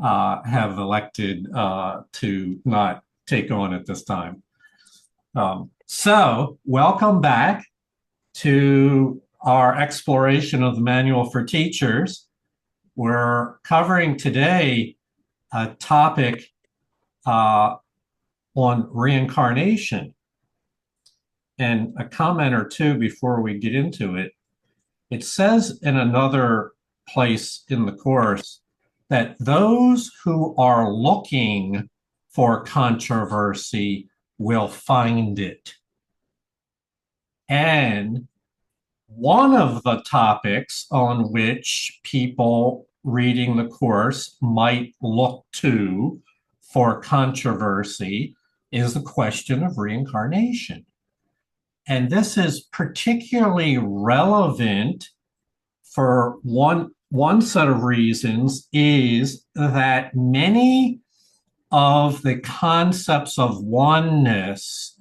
have elected to not take on at this time. So, welcome back to our exploration of the Manual for Teachers. We're covering today a topic on reincarnation. And a comment or two before we get into it. It says in another place in the course that those who are looking for controversy will find it. And one of the topics on which people reading the course might look to for controversy is the question of reincarnation. And this is particularly relevant for one set of reasons is that many of the concepts of oneness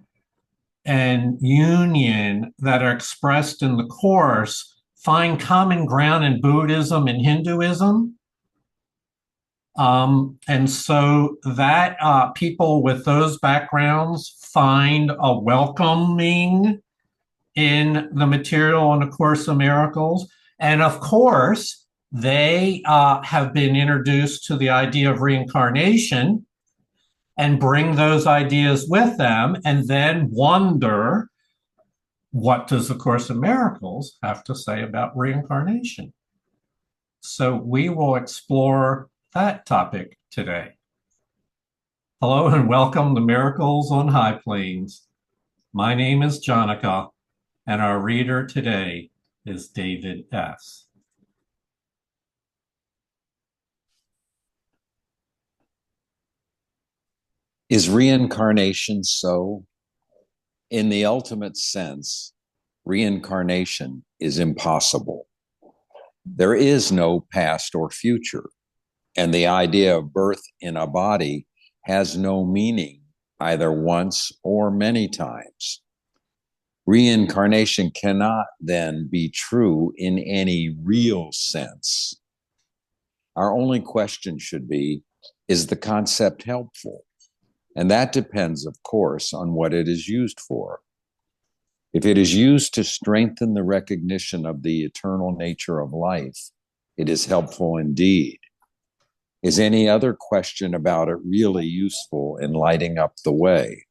and union that are expressed in the course find common ground in Buddhism and Hinduism. And so that people with those backgrounds find a welcoming in the material on A Course in Miracles. And of course, they have been introduced to the idea of reincarnation and bring those ideas with them and then wonder, what does A Course in Miracles have to say about reincarnation? So we will explore that topic today. Hello and welcome to Miracles on High Plains. My name is Jonica, and our reader today is David S. Is reincarnation so? In the ultimate sense, reincarnation is impossible. There is no past or future, and the idea of birth in a body has no meaning either once or many times. Reincarnation cannot then be true in any real sense. Our only question should be, is the concept helpful? And that depends, of course, on what it is used for. If it is used to strengthen the recognition of the eternal nature of life, it is helpful indeed. Is any other question about it really useful in lighting up the way?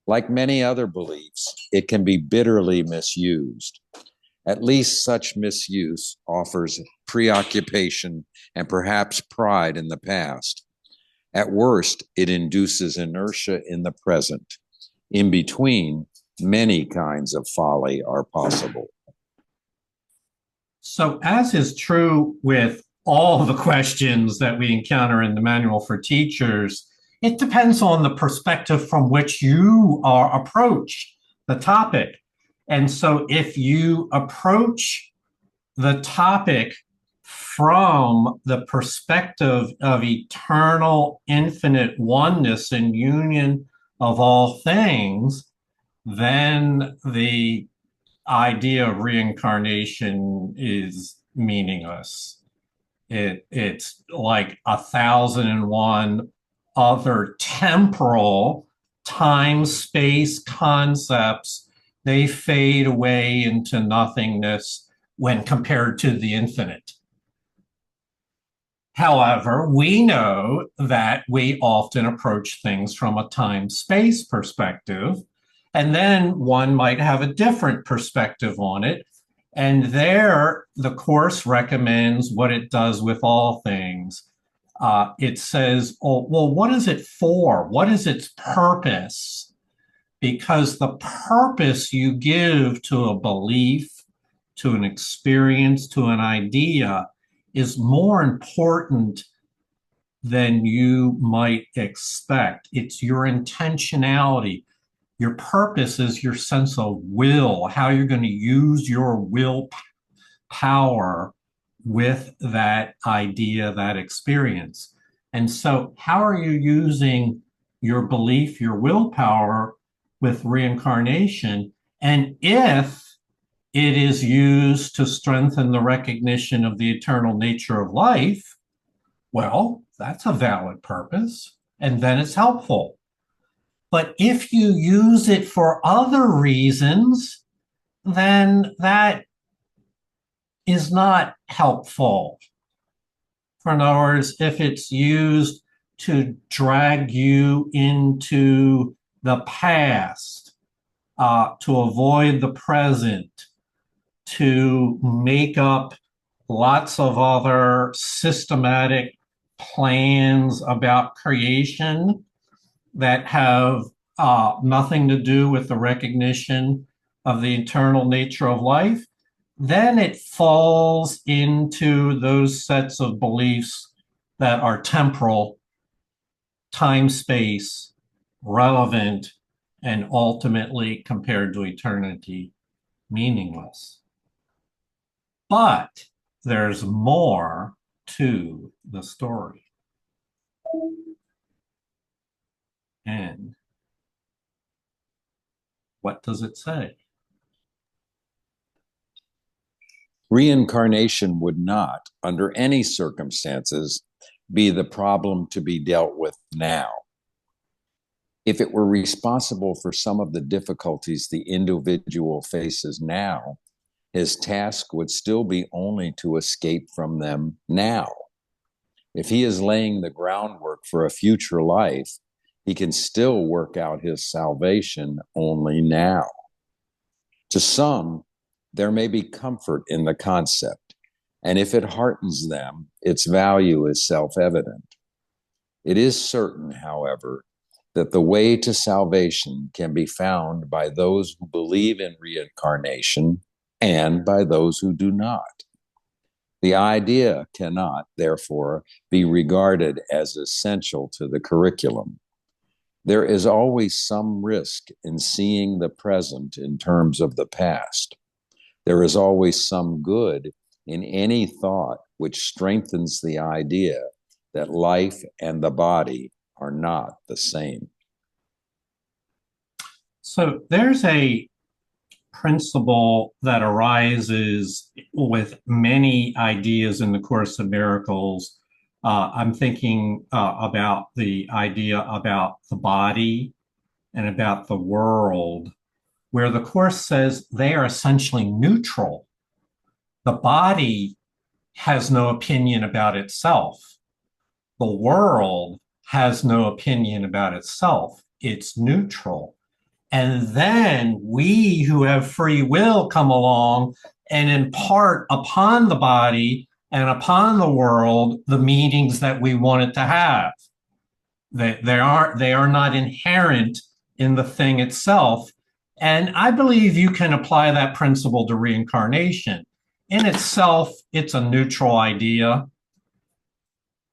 Like many other beliefs, it can be bitterly misused. At least such misuse offers preoccupation and perhaps pride in the past. At worst, it induces inertia in the present. In between, many kinds of folly are possible. So, as is true with all the questions that we encounter in the Manual for Teachers, it depends on the perspective from which you approach the topic. And so, if you approach the topic from the perspective of eternal, infinite oneness and union of all things, then the idea of reincarnation is meaningless. It's like 1,001 other temporal time-space concepts. They fade away into nothingness when compared to the infinite. However, we know that we often approach things from a time-space perspective, and then one might have a different perspective on it. And there, the Course recommends what it does with all things. It says, oh, well, what is it for? What is its purpose? Because the purpose you give to a belief, to an experience, to an idea is more important than you might expect. It's your intentionality. Your purpose is your sense of will, how you're going to use your will power with that idea, that experience. And so, how are you using your belief, your willpower with reincarnation? And if it is used to strengthen the recognition of the eternal nature of life, Well, that's a valid purpose, and then it's helpful. But if you use it for other reasons, then that is not helpful. For in other words, if it's used to drag you into the past, to avoid the present, to make up lots of other systematic plans about creation that have nothing to do with the recognition of the eternal nature of life, then it falls into those sets of beliefs that are temporal, time space, relevant, and ultimately, compared to eternity, meaningless. But there's more to the story. And what does it say? Reincarnation would not, under any circumstances, be the problem to be dealt with now. If it were responsible for some of the difficulties the individual faces now, his task would still be only to escape from them now. If he is laying the groundwork for a future life, he can still work out his salvation only now. To some, there may be comfort in the concept, and if it heartens them, its value is self-evident. It is certain, however, that the way to salvation can be found by those who believe in reincarnation and by those who do not. The idea cannot, therefore, be regarded as essential to the curriculum. There is always some risk in seeing the present in terms of the past. There is always some good in any thought which strengthens the idea that life and the body are not the same. So there's a principle that arises with many ideas in the Course of Miracles. I'm thinking about the idea about the body and about the world, where the Course says they are essentially neutral. The body has no opinion about itself. The world has no opinion about itself. It's neutral. And then we who have free will come along and impart upon the body and upon the world the meanings that we want it to have. They are not inherent in the thing itself. And I believe you can apply that principle to reincarnation. In itself, it's a neutral idea.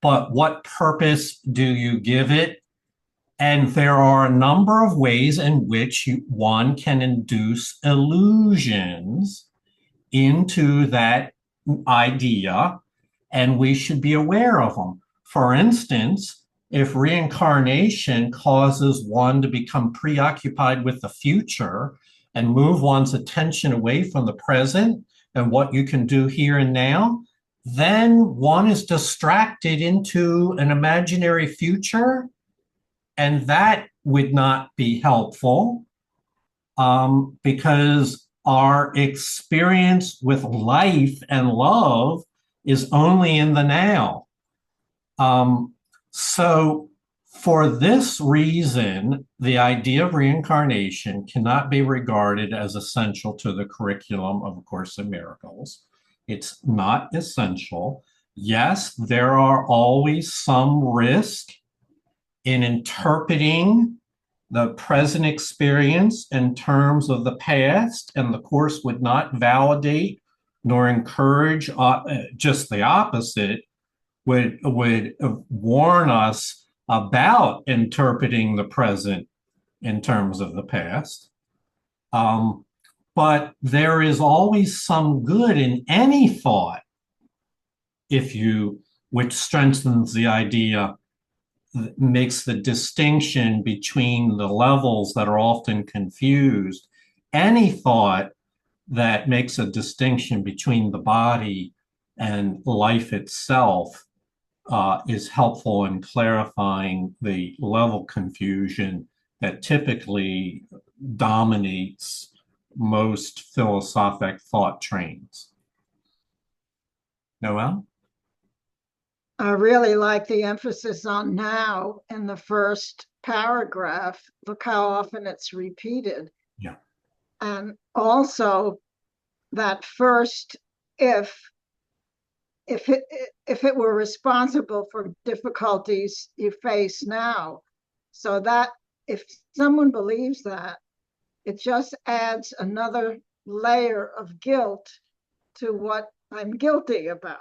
But what purpose do you give it? And there are a number of ways in which one can induce illusions into that idea, and we should be aware of them. For instance, if reincarnation causes one to become preoccupied with the future and move one's attention away from the present and what you can do here and now, then one is distracted into an imaginary future, and that would not be helpful, because our experience with life and love is only in the now. So for this reason, the idea of reincarnation cannot be regarded as essential to the curriculum of A Course in Miracles. It's not essential. Yes, there are always some risk in interpreting the present experience in terms of the past, and the Course would not validate nor encourage, just the opposite, would warn us about interpreting the present in terms of the past. But there is always some good in any thought, which strengthens the idea, makes the distinction between the levels that are often confused. Any thought that makes a distinction between the body and life itself is helpful in clarifying the level confusion that typically dominates most philosophic thought trains. Noel? I really like the emphasis on now in the first paragraph. Look how often it's repeated. Yeah. And also that first if if it if it were responsible for difficulties you face now. So that if someone believes that, it just adds another layer of guilt to what I'm guilty about.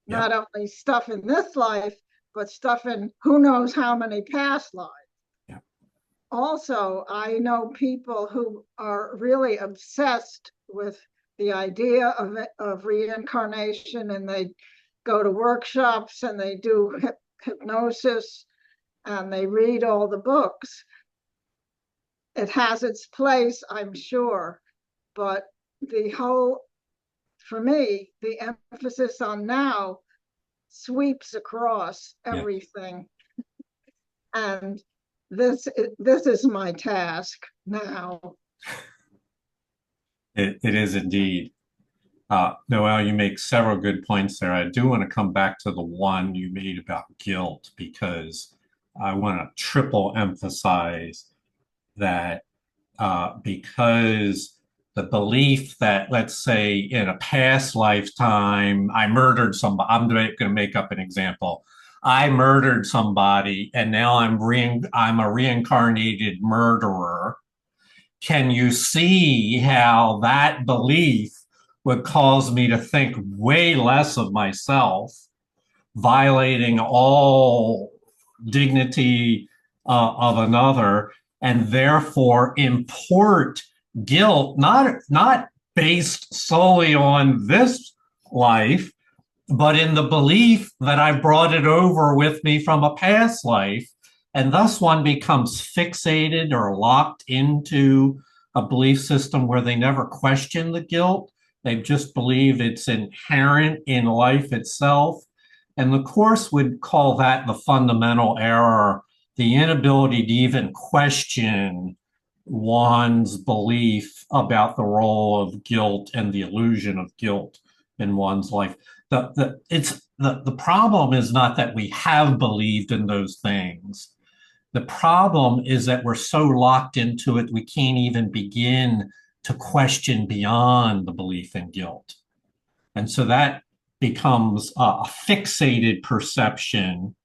Yeah. Not only stuff in this life, but stuff in who knows how many past lives. Yeah. Also, I know people who are really obsessed with the idea of reincarnation, and they go to workshops and they do hypnosis and they read all the books. It has its place, I'm sure, but for me, the emphasis on now sweeps across Yeah. everything. And this is my task now. It is indeed. Noel, you make several good points there. I do want to come back to the one you made about guilt because I want to triple emphasize that because the belief that, let's say, in a past lifetime, I murdered somebody, I'm going to make up an example. I murdered somebody and now I'm a reincarnated murderer. Can you see how that belief would cause me to think way less of myself, violating all dignity of another, and therefore import guilt, not based solely on this life, but in the belief that I brought it over with me from a past life. And thus one becomes fixated or locked into a belief system where they never question the guilt. They just believe it's inherent in life itself. And the Course would call that the fundamental error, the inability to even question one's belief about the role of guilt and the illusion of guilt in one's life. The problem is not that we have believed in those things. The problem is that we're so locked into it, we can't even begin to question beyond the belief in guilt. And so that becomes a fixated perception,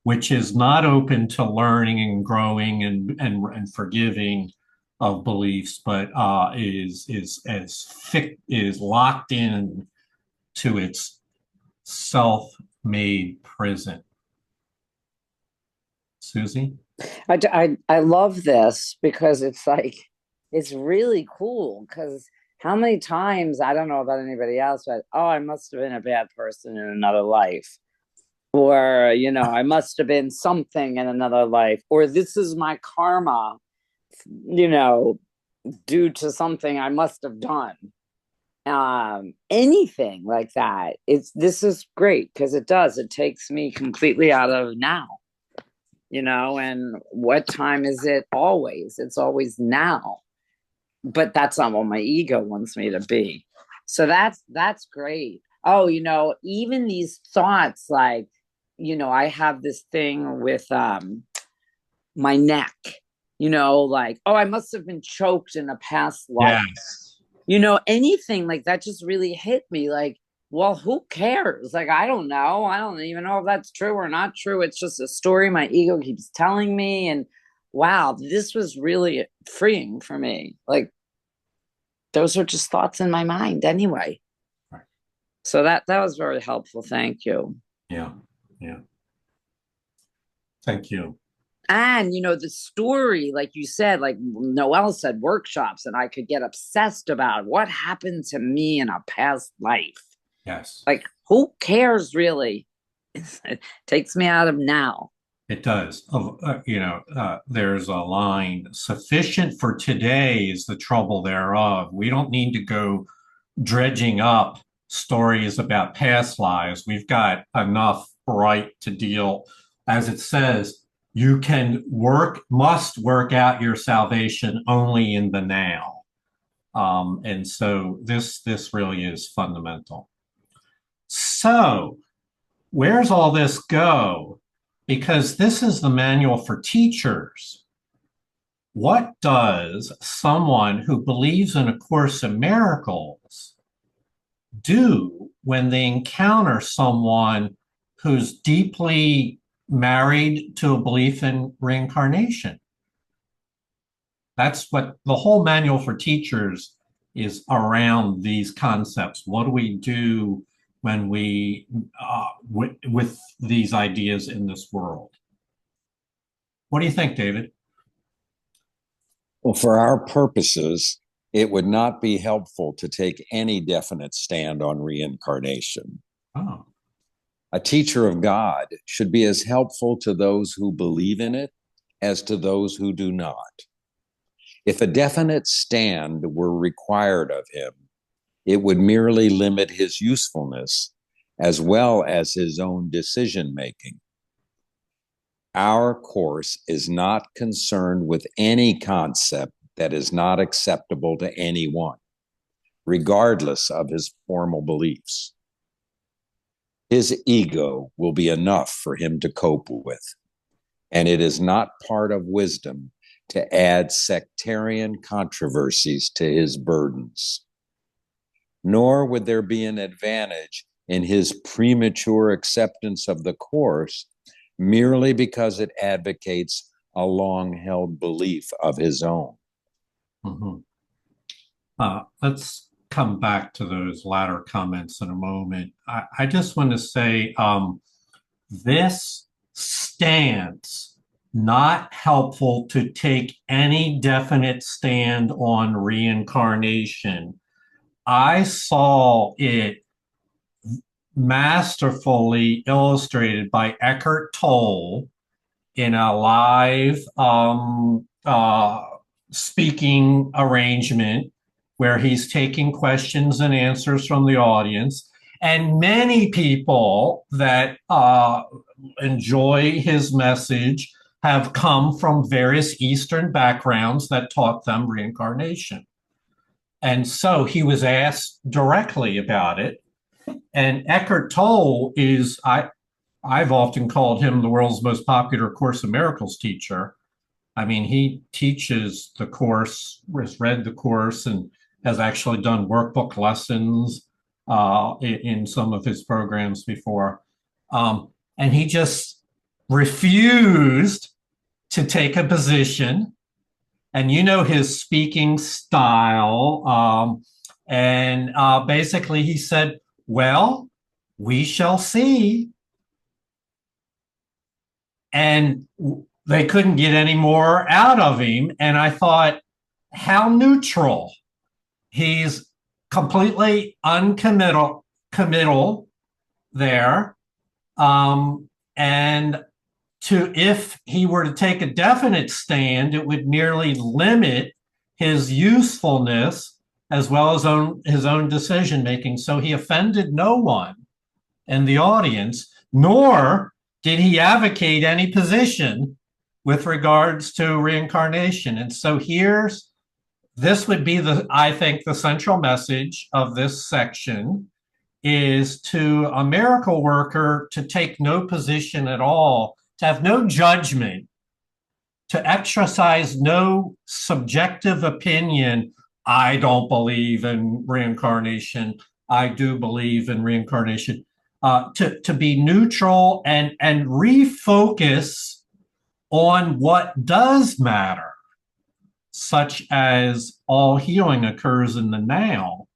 which is not open to learning and growing and forgiving of beliefs, but is locked in to its self-made prison. Susie? I love this because it's like, it's really cool because how many times, I don't know about anybody else, but oh, I must have been a bad person in another life. Or, I must have been something in another life. Or this is my karma, due to something I must have done. Anything like that. This is great because it takes me completely out of now. And what time is it always? It's always now. But that's not what my ego wants me to be. So that's great. Oh, even these thoughts like, I have this thing with my neck, like, oh, I must have been choked in a past life. Yes. Anything like that just really hit me like, well, who cares? Like, I don't know. I don't even know if that's true or not true. It's just a story my ego keeps telling me. And wow, this was really freeing for me. Like, those are just thoughts in my mind anyway. Right. So that was very helpful. Thank you. Yeah. Yeah. Thank you. And, the story, like you said, like Noel said, workshops, and I could get obsessed about what happened to me in a past life. Yes. Like, who cares really? It takes me out of now. It does. There's a line, sufficient for today is the trouble thereof. We don't need to go dredging up stories about past lives. We've got enough right to deal, as it says, you must work out your salvation only in the now. And so this really is fundamental. So where's all this go? Because this is the manual for teachers. What does someone who believes in A Course in Miracles do when they encounter someone who's deeply married to a belief in reincarnation? That's what the whole manual for teachers is around, these concepts. What do we do when we with these ideas in this world? What do you think, David? Well, for our purposes, it would not be helpful to take any definite stand on reincarnation. Oh. A teacher of God should be as helpful to those who believe in it as to those who do not. If a definite stand were required of him, it would merely limit his usefulness as well as his own decision-making. Our course is not concerned with any concept that is not acceptable to anyone, regardless of his formal beliefs. His ego will be enough for him to cope with, and it is not part of wisdom to add sectarian controversies to his burdens. Nor would there be an advantage in his premature acceptance of the course merely because it advocates a long-held belief of his own. Mm-hmm. Let's come back to those latter comments in a moment. I just want to say this stance, not helpful to take any definite stand on reincarnation. I saw it masterfully illustrated by Eckhart Tolle in a live speaking arrangement where he's taking questions and answers from the audience. And many people that enjoy his message have come from various Eastern backgrounds that taught them reincarnation. And so he was asked directly about it. And Eckhart Tolle is, I've often called him the world's most popular Course in Miracles teacher. I mean, he teaches the course, has read the course, and has actually done workbook lessons in some of his programs before. And he just refused to take a position. And you know his speaking style. And basically he said, well, we shall see. And they couldn't get any more out of him. And I thought, how neutral. He's completely uncommittal there. And if he were to take a definite stand, it would merely limit his usefulness as well as his own decision making. So he offended no one in the audience, nor did he advocate any position with regards to reincarnation. And so this would be I think the central message of this section is to a miracle worker to take no position at all, to have no judgment, to exercise no subjective opinion. I don't believe in reincarnation. I do believe in reincarnation. To be neutral and refocus on what does matter, such as all healing occurs in the now.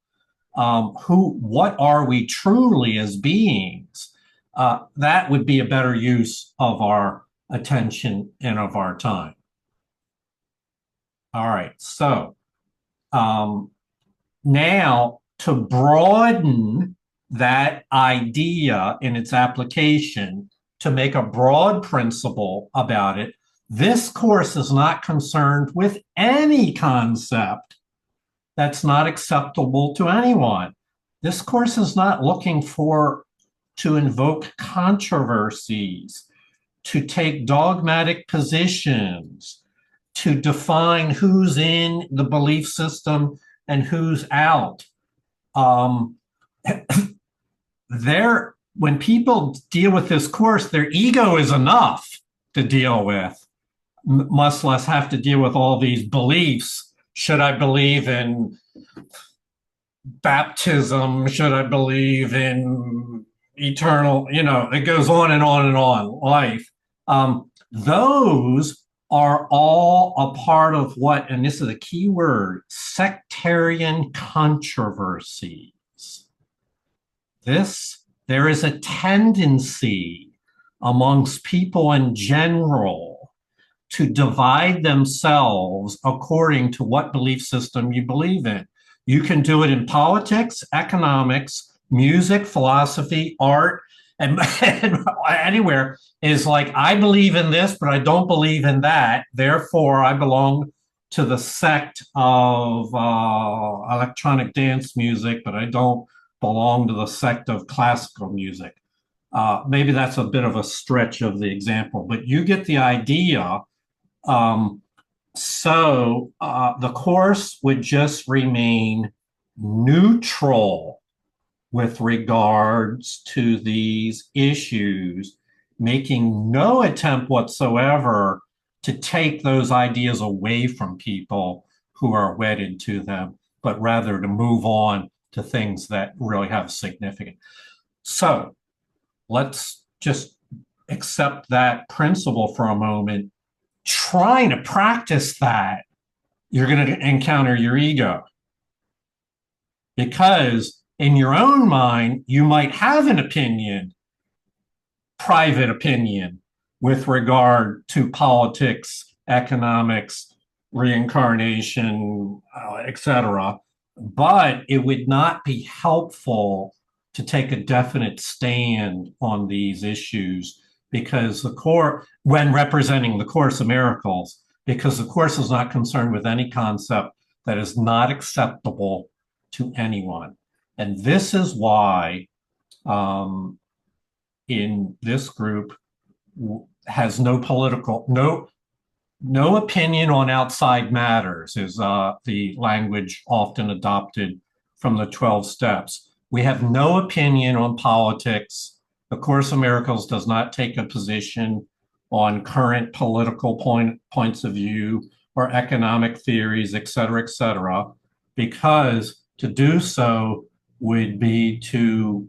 What are we truly as beings? That would be a better use of our attention and of our time. All right, so now to broaden that idea in its application, to make a broad principle about it, this course is not concerned with any concept that's not acceptable to anyone. This course is not looking for to invoke controversies, to take dogmatic positions, to define who's in the belief system and who's out. When people deal with this course, their ego is enough to deal with, much less have to deal with all these beliefs. Should I believe in baptism? Should I believe in eternal? It goes on and on and on, life. Those are all a part of what, and this is a key word, sectarian controversies. There is a tendency amongst people in general to divide themselves according to what belief system you believe in. You can do it in politics, economics, music, philosophy, art, and anywhere. Is like, I believe in this, but I don't believe in that. Therefore, I belong to the sect of electronic dance music, but I don't belong to the sect of classical music. Maybe that's a bit of a stretch of the example, but you get the idea. So the course would just remain neutral with regards to these issues, making no attempt whatsoever to take those ideas away from people who are wedded to them, but rather to move on to things that really have significance. So let's just accept that principle for a moment. Trying to practice that, you're going to encounter your ego. Because in your own mind, you might have an opinion, private opinion, with regard to politics, economics, reincarnation, etc. But it would not be helpful to take a definite stand on these issues, because when representing the Course of Miracles, because the Course is not concerned with any concept that is not acceptable to anyone. And this is why in this group has no opinion on outside matters, is the language often adopted from the 12 steps. We have no opinion on politics. The Course of Miracles does not take a position on current political points of view or economic theories, et cetera, because to do so would be to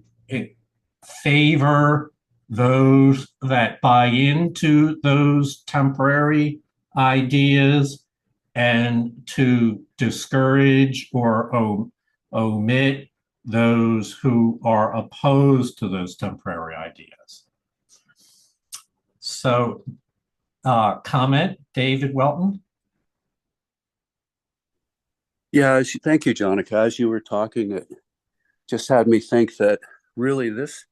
favor those that buy into those temporary ideas and to discourage or omit those who are opposed to those temporary ideas. So, comment, David Welton? Yeah, thank you, Jonica. As you were talking, it just had me think that really this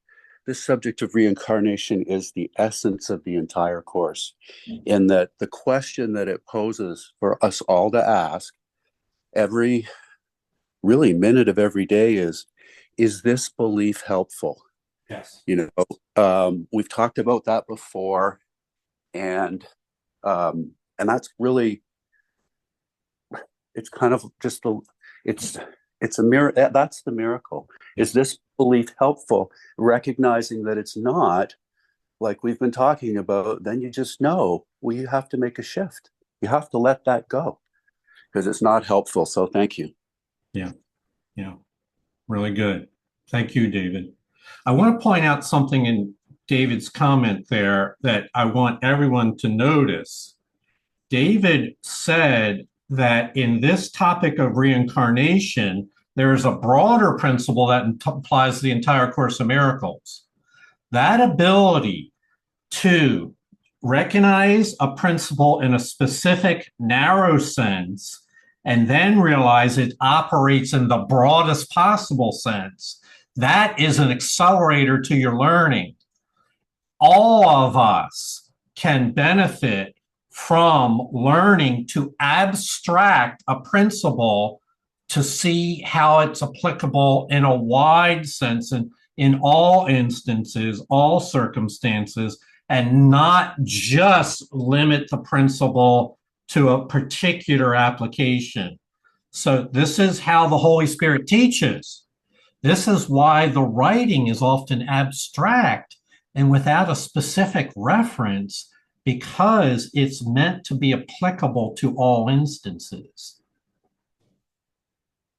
subject of reincarnation is the essence of the entire course, in that the question that it poses for us all to ask every really minute of every day is this belief helpful? Yes. We've talked about that before, and that's really, it's kind of just it's a mirror. That's the miracle. Is this belief helpful? Recognizing that it's not, like we've been talking about, then you just know, well, you have to make a shift. You have to let that go because it's not helpful. So thank you. Yeah. Really good. Thank you, David. I want to point out something in David's comment there that I want everyone to notice. David said that in this topic of reincarnation, there is a broader principle that applies the entire Course of Miracles. That ability to recognize a principle in a specific narrow sense and then realize it operates in the broadest possible sense, that is an accelerator to your learning. All of us can benefit from learning to abstract a principle to see how it's applicable in a wide sense and in all instances, all circumstances, and not just limit the principle to a particular application. So this is how the Holy Spirit teaches. This is why the writing is often abstract and without a specific reference, because it's meant to be applicable to all instances.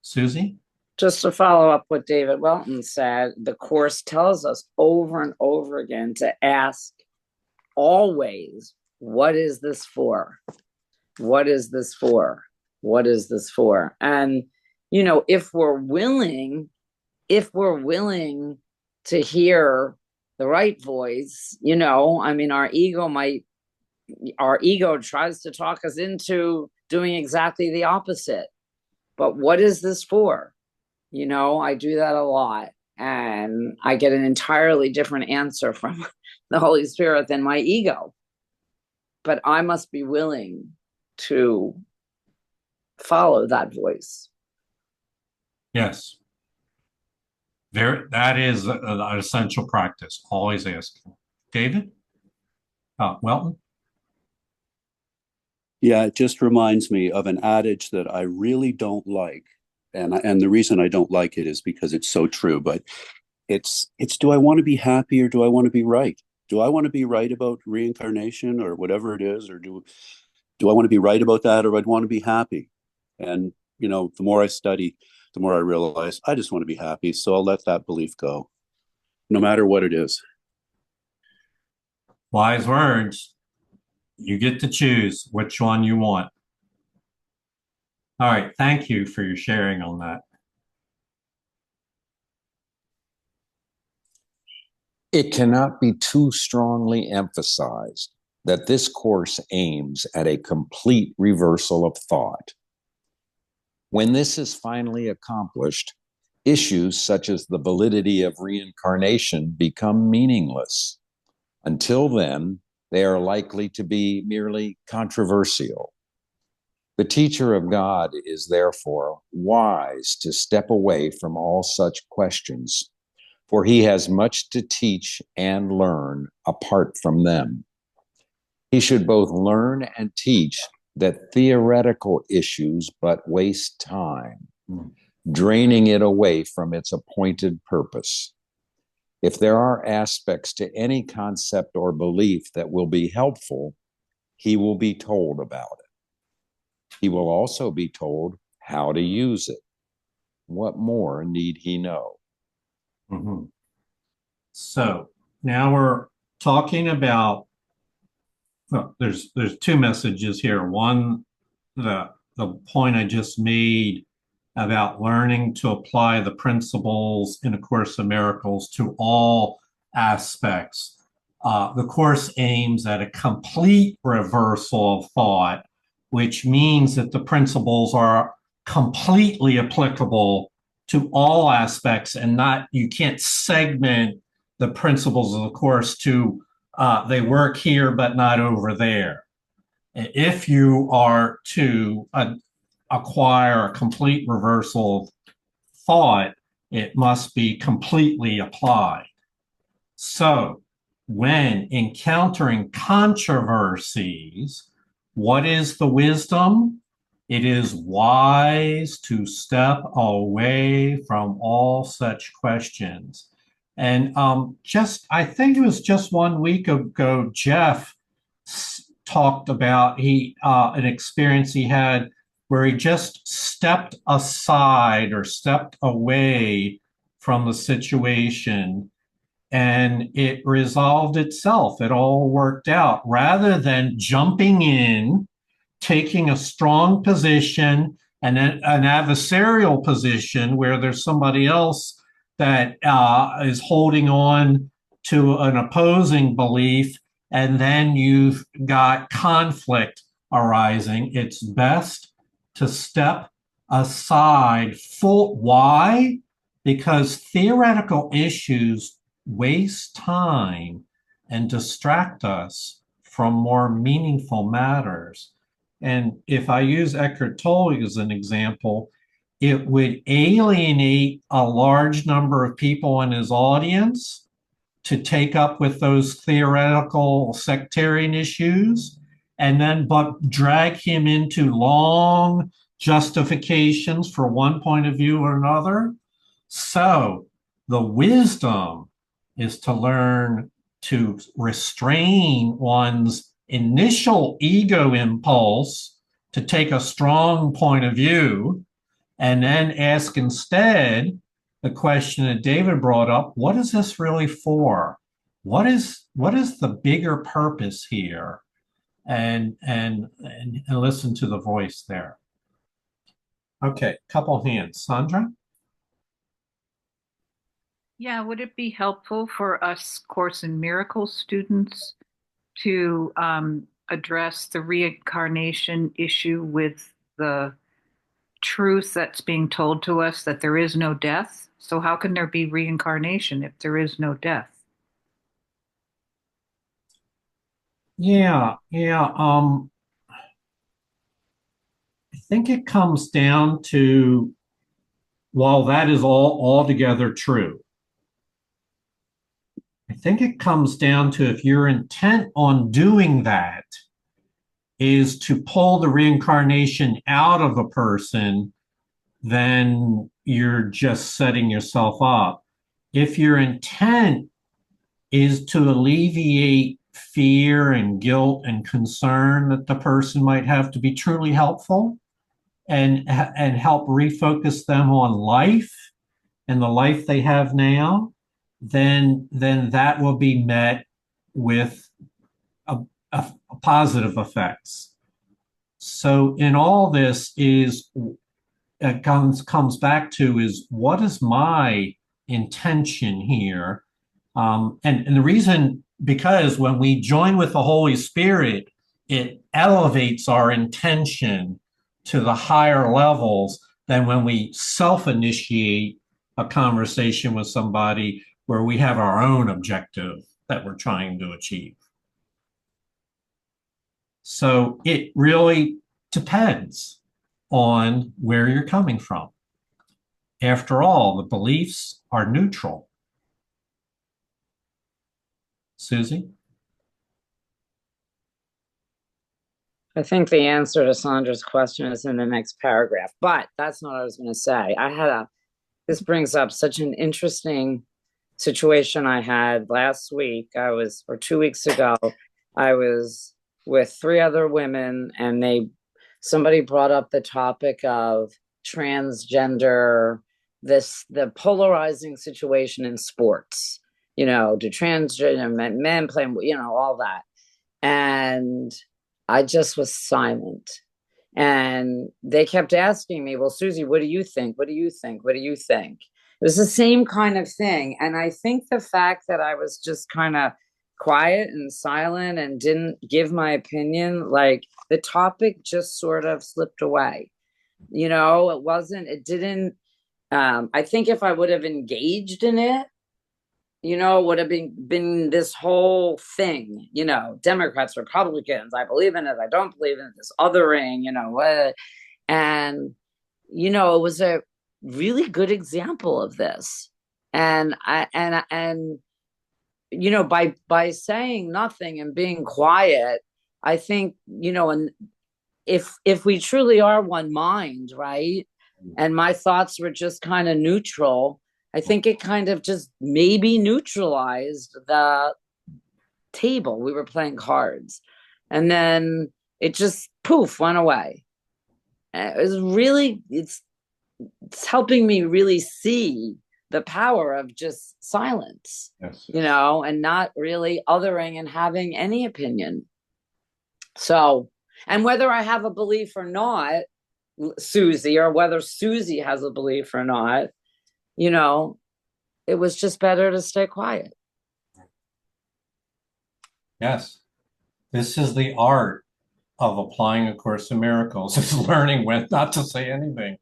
Susie? Just to follow up what David Welton said, the Course tells us over and over again to ask always, what is this for? What is this for? What is this for? And, you know, if we're willing to hear the right voice, you know, I mean, our ego tries to talk us into doing exactly the opposite. But what is this for? You know, I do that a lot, and I get an entirely different answer from the Holy Spirit than my ego. But I must be willing to follow that voice. Yes. That is an essential practice. Always asking. David? Welton? Yeah, it just reminds me of an adage that I really don't like. And the reason I don't like it is because it's so true. But it's do I want to be happy or do I want to be right? Do I want to be right about reincarnation or whatever it is, or do I want to be right about that, or I'd want to be happy? And you know, the more I study, the more I realize I just want to be happy. So I'll let that belief go, no matter what it is. Wise words. You get to choose which one you want. All right. Thank you for your sharing on that. It cannot be too strongly emphasized that this course aims at a complete reversal of thought. When this is finally accomplished, issues such as the validity of reincarnation become meaningless. Until then, they are likely to be merely controversial. The teacher of God is therefore wise to step away from all such questions, for he has much to teach and learn apart from them. He should both learn and teach that theoretical issues but waste time, draining it away from its appointed purpose. If there are aspects to any concept or belief that will be helpful, he will be told about it. He will also be told how to use it. What more need he know? Mm-hmm. So now we're talking about, well, there's two messages here. One, the point I just made about learning to apply the principles in A Course in Miracles to all aspects. The Course aims at a complete reversal of thought, which means that the principles are completely applicable to all aspects, and not, you can't segment the principles of the Course to they work here but not over there. If you are to acquire a complete reversal of thought, it must be completely applied. So when encountering controversies, what is the wisdom? It is wise to step away from all such questions. And I think it was just 1 week ago, Jeff talked about an experience he had where he just stepped aside or stepped away from the situation, and it resolved itself. It all worked out rather than jumping in, taking a strong position and an adversarial position where there's somebody else that is holding on to an opposing belief, and then you've got conflict arising. It's best to step aside. Why? Because theoretical issues waste time and distract us from more meaningful matters. And if I use Eckhart Tolle as an example, it would alienate a large number of people in his audience to take up with those theoretical sectarian issues, and then but drag him into long justifications for one point of view or another. So the wisdom is to learn to restrain one's initial ego impulse to take a strong point of view, and then ask instead the question that David brought up: what is this really for? What is the bigger purpose here? And listen to the voice there. Okay, couple hands. Sandra? Yeah, would it be helpful for us Course in Miracles students to address the reincarnation issue with the truth that's being told to us that there is no death? So how can there be reincarnation if there is no death? Yeah. I think it comes down to, while that is all altogether true, I think it comes down to, if your intent on doing that is to pull the reincarnation out of a person, then you're just setting yourself up. If your intent is to alleviate fear and guilt and concern that the person might have, to be truly helpful and help refocus them on life and the life they have now, then that will be met with a positive effects. So in all this is, it comes back to, is what is my intention here? And the reason, because when we join with the Holy Spirit, it elevates our intention to the higher levels than when we self-initiate a conversation with somebody where we have our own objective that we're trying to achieve. So it really depends on where you're coming from. After all, the beliefs are neutral. Susie? I think the answer to Sandra's question is in the next paragraph, but that's not what I was going to say. This brings up such an interesting situation I had last week. Or 2 weeks ago, I was with 3 other women, and somebody brought up the topic of transgender, the polarizing situation in sports. Do transgender men play, all that. And I just was silent. And they kept asking me, well, Susie, what do you think? What do you think? What do you think? It was the same kind of thing. And I think the fact that I was just kind of quiet and silent and didn't give my opinion, like the topic just sort of slipped away. It didn't, I think if I would have engaged in it, it would have been this whole thing, Democrats, Republicans, I believe in it, I don't believe in it, this othering, what. And, it was a really good example of this. And by saying nothing and being quiet, I think, and if we truly are one mind, right? And my thoughts were just kind of neutral, I think it kind of just maybe neutralized the table. We were playing cards. And then it just poof, went away. It's helping me really see the power of just silence, yes. And not really othering and having any opinion. So, and whether I have a belief or not, Susie, or whether Susie has a belief or not, it was just better to stay quiet. Yes. This is the art of applying A Course in Miracles, is learning when not to say anything.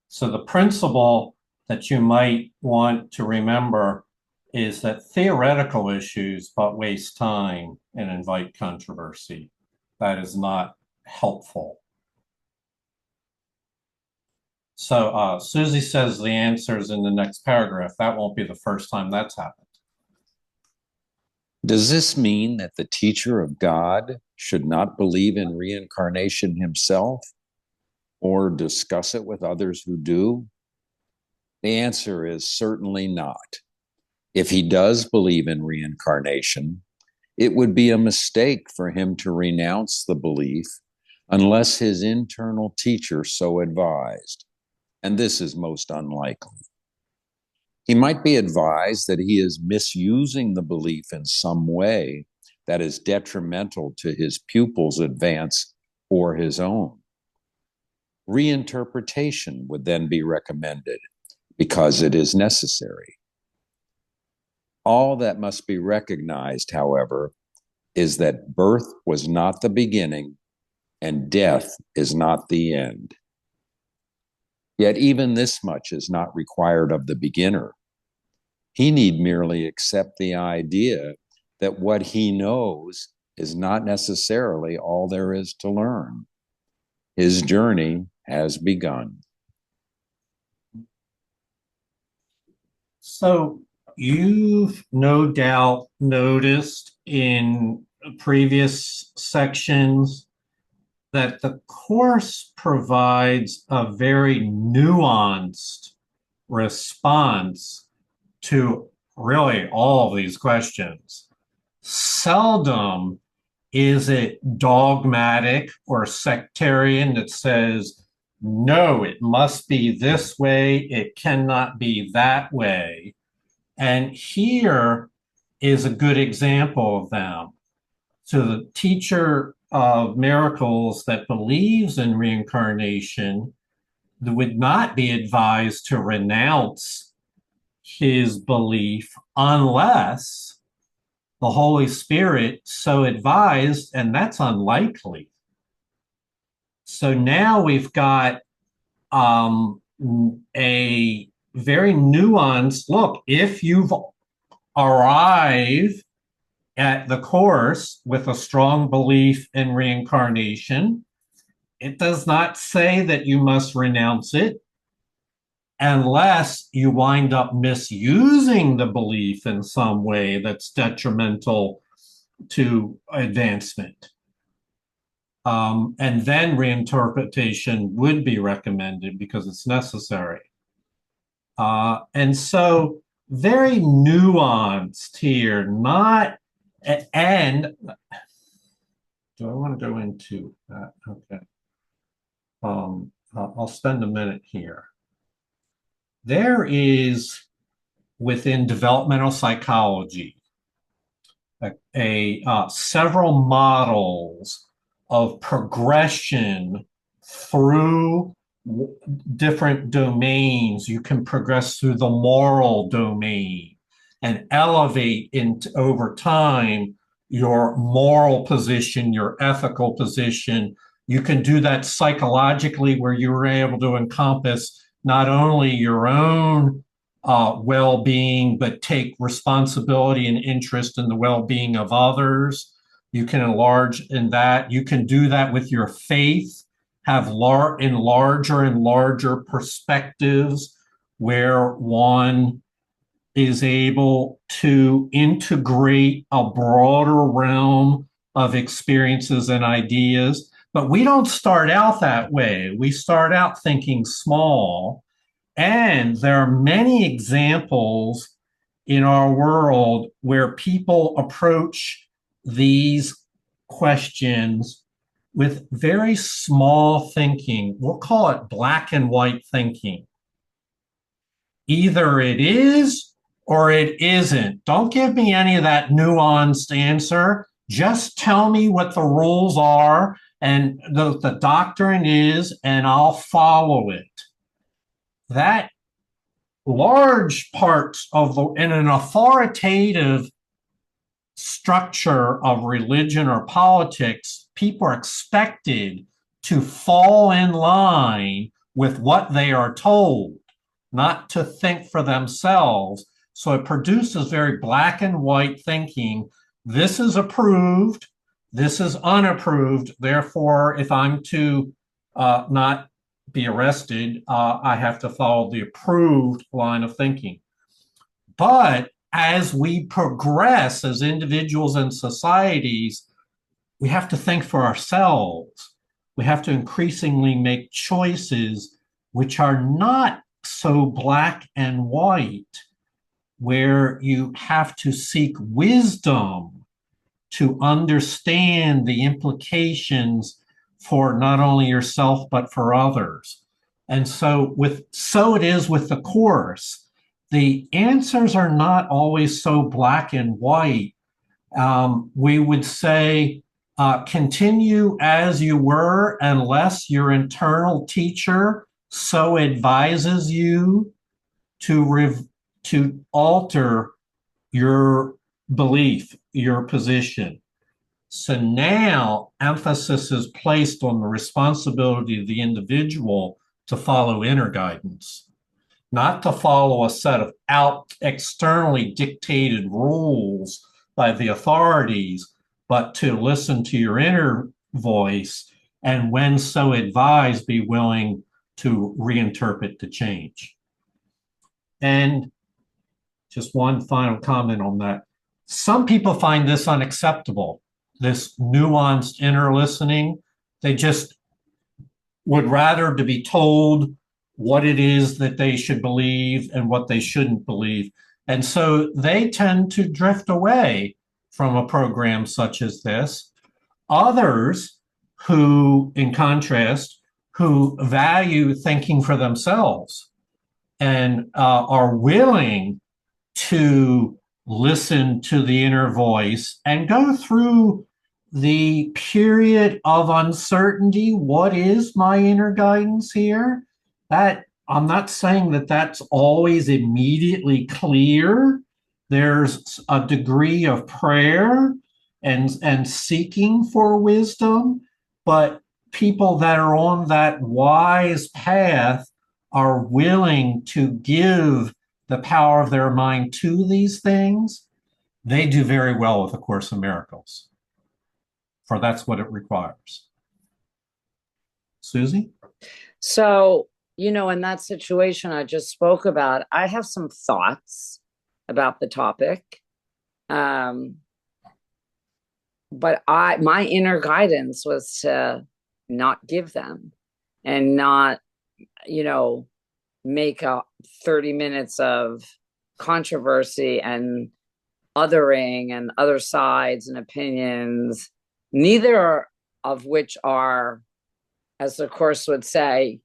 So the principle that you might want to remember is that theoretical issues but waste time and invite controversy. That is not helpful. So Susie says the answer is in the next paragraph. That won't be the first time that's happened. Does this mean that the teacher of God should not believe in reincarnation himself or discuss it with others who do? The answer is certainly not. If he does believe in reincarnation, it would be a mistake for him to renounce the belief unless his internal teacher so advised, and this is most unlikely. He might be advised that he is misusing the belief in some way that is detrimental to his pupil's advance or his own. Reinterpretation would then be recommended because it is necessary. All that must be recognized, however, is that birth was not the beginning and death is not the end. Yet even this much is not required of the beginner. He need merely accept the idea that what he knows is not necessarily all there is to learn. His journey has begun. So you've no doubt noticed in previous sections that the course provides a very nuanced response to really all of these questions. Seldom is it dogmatic or sectarian that says, no, it must be this way, it cannot be that way. And here is a good example of them. So the teacher of miracles that believes in reincarnation would not be advised to renounce his belief unless the Holy Spirit so advised, and that's unlikely. So now we've got a very nuanced look. If you've arrived at the course with a strong belief in reincarnation, it does not say that you must renounce it unless you wind up misusing the belief in some way that's detrimental to advancement. And then reinterpretation would be recommended because it's necessary. And so very nuanced here, not, and do I want to go into that? Okay. I'll spend a minute here. There is, within developmental psychology, several models of progression through different domains. You can progress through the moral domain and elevate over time your moral position, your ethical position. You can do that psychologically, where you were able to encompass not only your own well-being, but take responsibility and interest in the well-being of others. You can enlarge in that. You can do that with your faith, have in larger and larger perspectives where one is able to integrate a broader realm of experiences and ideas. But we don't start out that way. We start out thinking small. And there are many examples in our world where people approach these questions with very small thinking. We'll call it black and white thinking. Either it is or it isn't. Don't give me any of that nuanced answer. Just tell me what the rules are and the doctrine is, and I'll follow it. That large parts of in an authoritative structure of religion or politics, people are expected to fall in line with what they are told, not to think for themselves. So it produces very black and white thinking. This is approved. This is unapproved. Therefore, if I'm to not be arrested. I have to follow the approved line of thinking. But as we progress as individuals and societies, we have to think for ourselves. We have to increasingly make choices which are not so black and white, where you have to seek wisdom to understand the implications for not only yourself but for others. And so it is with the Course. The answers are not always so black and white. We would say continue as you were unless your internal teacher so advises you to alter your belief, your position. So now emphasis is placed on the responsibility of the individual to follow inner guidance, not to follow a set of externally dictated rules by the authorities, but to listen to your inner voice, and when so advised, be willing to reinterpret the change. And just one final comment on that. Some people find this unacceptable, this nuanced inner listening. They just would rather to be told what it is that they should believe and what they shouldn't believe. And so they tend to drift away from a program such as this. Others who, in contrast, who value thinking for themselves and are willing to listen to the inner voice and go through the period of uncertainty. What is my inner guidance here? That I'm not saying that that's always immediately clear. There's a degree of prayer and seeking for wisdom, but people that are on that wise path are willing to give the power of their mind to these things. They do very well with A Course in Miracles, for that's what it requires. Susie? So, in that situation I just spoke about, I have some thoughts about the topic. But my inner guidance was to not give them and not, make 30 minutes of controversy and othering and other sides and opinions, neither of which are, as the Course would say,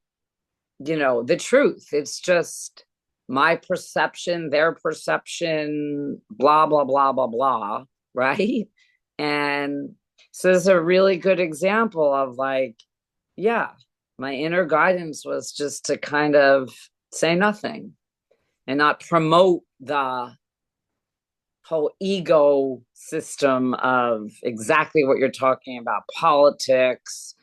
the truth. It's just my perception, their perception, blah, blah, blah, blah, blah, right? And so this is a really good example of my inner guidance was just to kind of say nothing and not promote the whole ego system of exactly what you're talking about, politics,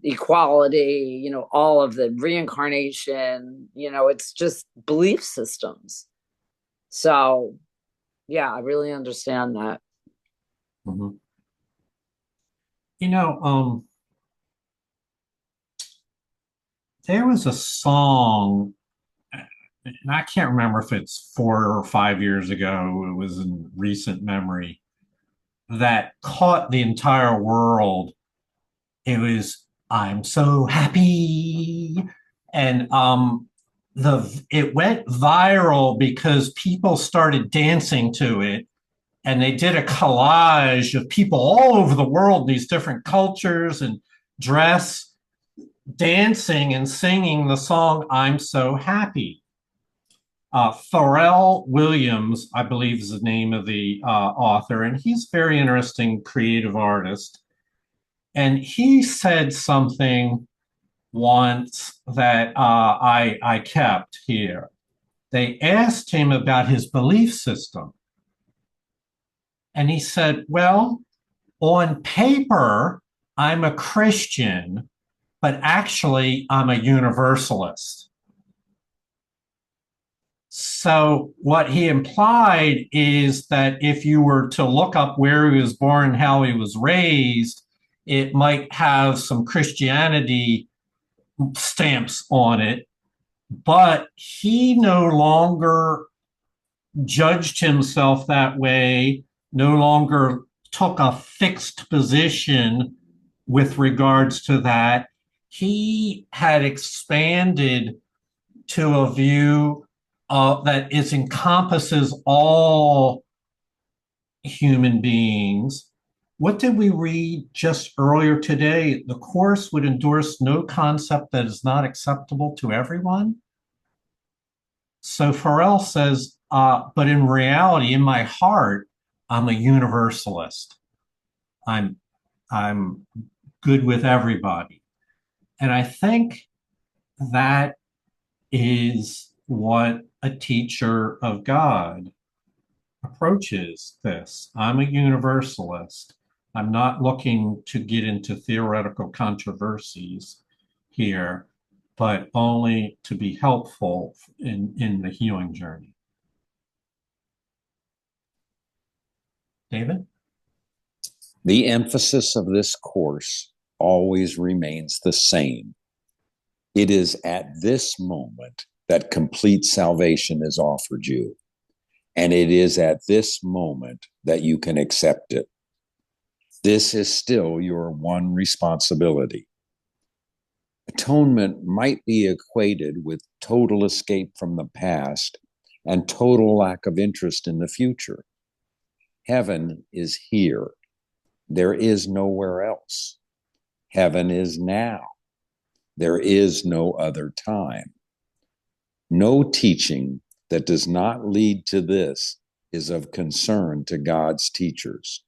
equality, all of the reincarnation, it's just belief systems. So, yeah, I really understand that. Mm-hmm. There was a song, and I can't remember if it's 4 or 5 years ago, it was in recent memory, that caught the entire world. It was "I'm So Happy," and it went viral because people started dancing to it, and they did a collage of people all over the world, these different cultures and dress, dancing and singing the song "I'm So Happy." Pharrell Williams, I believe, is the name of the author, and he's a very interesting creative artist. And he said something once that I kept here. They asked him about his belief system. And he said, well, on paper, I'm a Christian, but actually I'm a universalist. So what he implied is that if you were to look up where he was born, how he was raised, it might have some Christianity stamps on it, but he no longer judged himself that way, no longer took a fixed position with regards to that. He had expanded to a view that is encompasses all human beings. What did we read just earlier today? The Course would endorse no concept that is not acceptable to everyone. So Farrell says, but in reality, in my heart, I'm a universalist. I'm I'm good with everybody. And I think that is what a teacher of God approaches this. I'm a universalist. I'm not looking to get into theoretical controversies here, but only to be helpful in the healing journey. David? The emphasis of this course always remains the same. It is at this moment that complete salvation is offered you. And it is at this moment that you can accept it. This is still your one responsibility. Atonement might be equated with total escape from the past and total lack of interest in the future. Heaven is here. There is nowhere else. Heaven is now. There is no other time. No teaching that does not lead to this is of concern to God's teachers.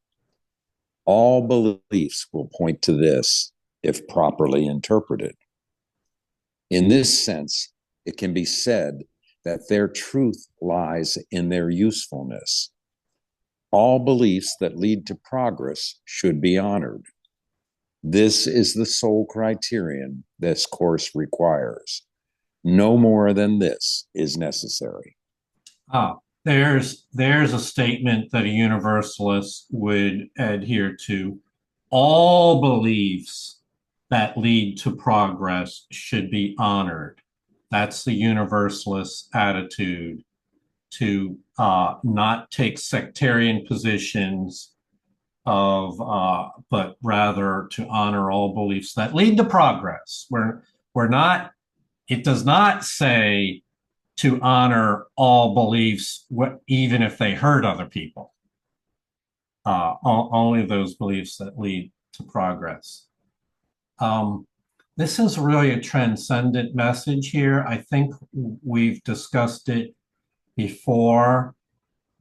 All beliefs will point to this if properly interpreted. In this sense, it can be said that their truth lies in their usefulness. All beliefs that lead to progress should be honored. This is the sole criterion this course requires. No more than this is necessary. There's a statement that a universalist would adhere to. All beliefs that lead to progress should be honored. That's the universalist attitude, to not take sectarian positions but rather to honor all beliefs that lead to progress. We're not. It does not say to honor all beliefs, even if they hurt other people. Only those beliefs that lead to progress. This is really a transcendent message here. I think we've discussed it before,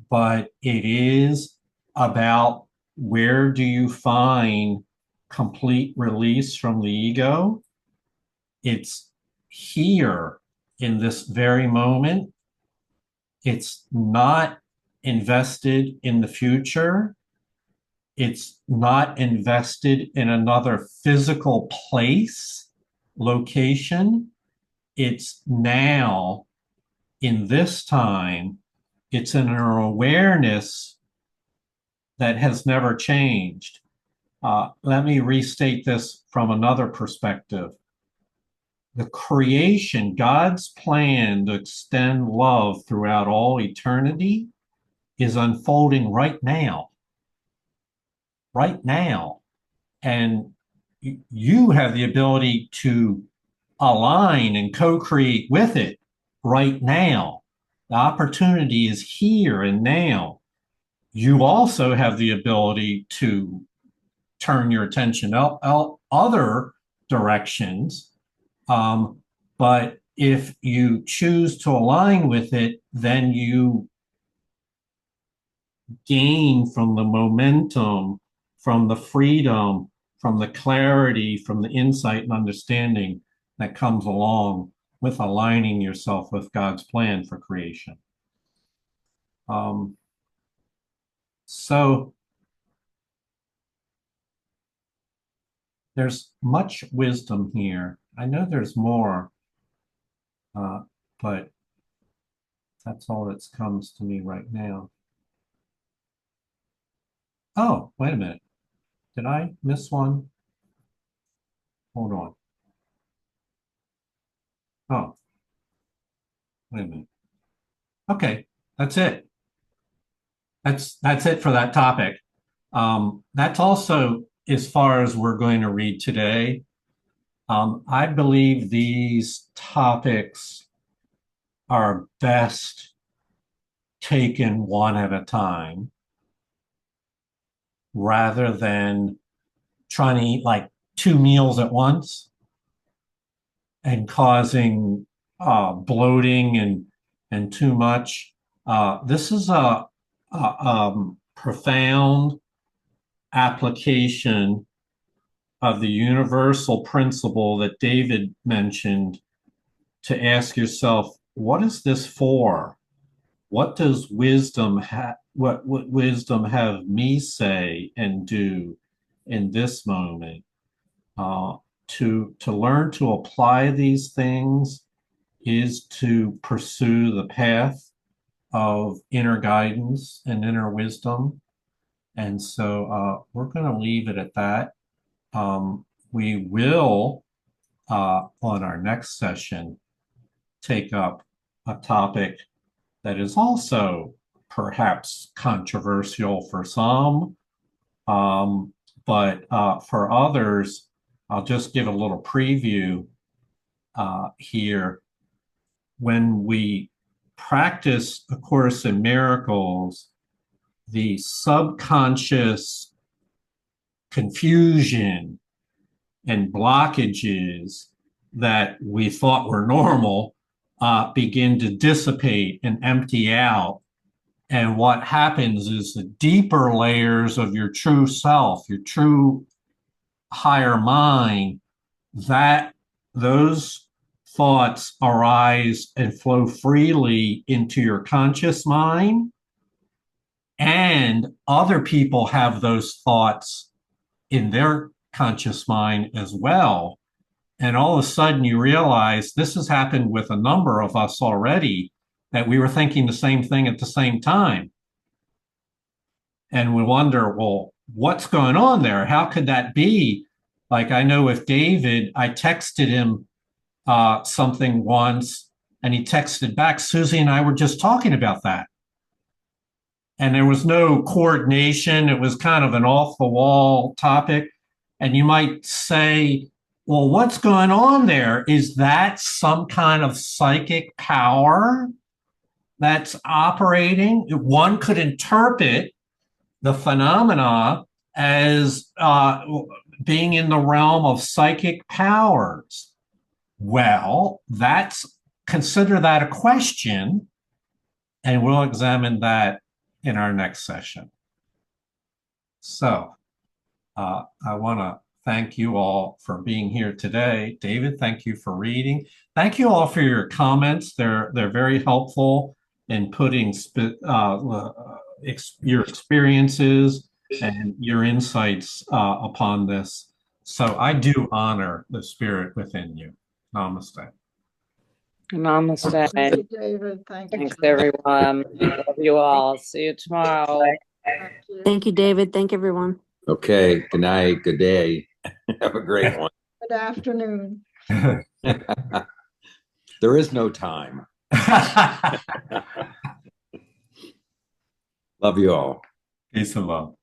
but it is about where do you find complete release from the ego? It's here in this very moment. It's not invested in the future. It's not invested in another physical place, location. It's now, in this time. It's in our awareness that has never changed. Let me restate this from another perspective. The creation, God's plan to extend love throughout all eternity, is unfolding right now. Right now. And you have the ability to align and co-create with it right now. The opportunity is here and now. You also have the ability to turn your attention out other directions. But if you choose to align with it, then you gain from the momentum, from the freedom, from the clarity, from the insight and understanding that comes along with aligning yourself with God's plan for creation. So there's much wisdom here. I know there's more, but that's all that comes to me right now. Oh, wait a minute. Did I miss one? Hold on. Oh, wait a minute. Okay, that's it. That's it for that topic. That's also as far as we're going to read today. I believe these topics are best taken one at a time rather than trying to eat like two meals at once and causing bloating and too much. This is a profound application of the universal principle that David mentioned to ask yourself, what is this for? What does wisdom what wisdom have me say and do in this moment? To learn to apply these things is to pursue the path of inner guidance and inner wisdom. And so we're going to leave it at that. We will, on our next session, take up a topic that is also perhaps controversial for some, but for others, I'll just give a little preview here. When we practice A Course in Miracles, the subconscious confusion and blockages that we thought were normal begin to dissipate and empty out. And what happens is the deeper layers of your true self, your true higher mind, that those thoughts arise and flow freely into your conscious mind. And other people have those thoughts in their conscious mind as well. And all of a sudden you realize this has happened with a number of us already, that we were thinking the same thing at the same time. And we wonder, well, what's going on there? How could that be? Like, I know with David, I texted him something once and he texted back, Susie and I were just talking about that. And there was no coordination. It was kind of an off the wall topic. And you might say, well, what's going on there? Is that some kind of psychic power that's operating? One could interpret the phenomena as being in the realm of psychic powers. Well, consider that a question, and we'll examine that in our next session. So I want to thank you all for being here today. David, thank you for reading. Thank you all for your comments. They're very helpful in putting your experiences and your insights upon this. So I do honor the spirit within you. Namaste. Namaste. Thank you, David. Thanks, everyone. Love you all. See you tomorrow. Thank you. Thank you, David. Thank everyone. Okay. Good night. Good day. Have a great one. Good afternoon. There is no time. Love you all. Peace and love.